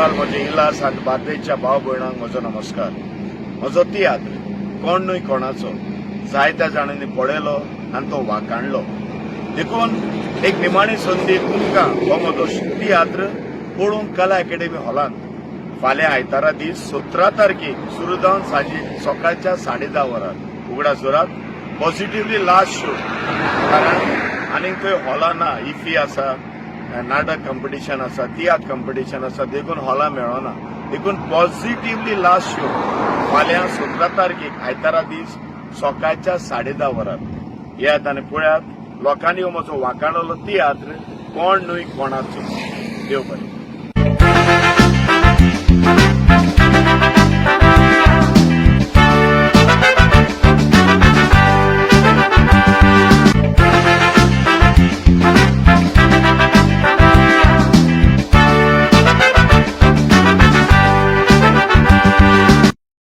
सकल म्हजे उल्हास आनी बार्देसच्या भाव भयणांक म्हजो नमस्कार. म्हजो तियात्र कोण न्हय कोणाचो जायत्या जाणांनी पळयलो आनी तो वाखाणलो. देखून एक निमाणी संदी तुमकां हो म्हजो तियात्र पळोवंक कला अकॅडमी हॉलांत फाल्यां आयतारा दीस 17 तारखेक सुरू जावन सांजे सकाळच्या 10:30 वरार उगडा जोरात पॉझिटिव्हली लास्ट शो. कारण आनीक थंय हॉलां ना, इफी आसा, नाटक कॉम्पिटिशन आसा, तियात्र कॉम्पिटिशन आसा, देखून हॉलां मेळना. देखून पॉझिटिव्हली लास्ट शो फाल्यां 17 तारखेक आयतारा दीस सकाळच्या 10:30 वरार येयात आनी पळयात. लोकांनी हो म्हजो वाखाणलो तियात्र कोण न्हय कोणाचो. देव बरें.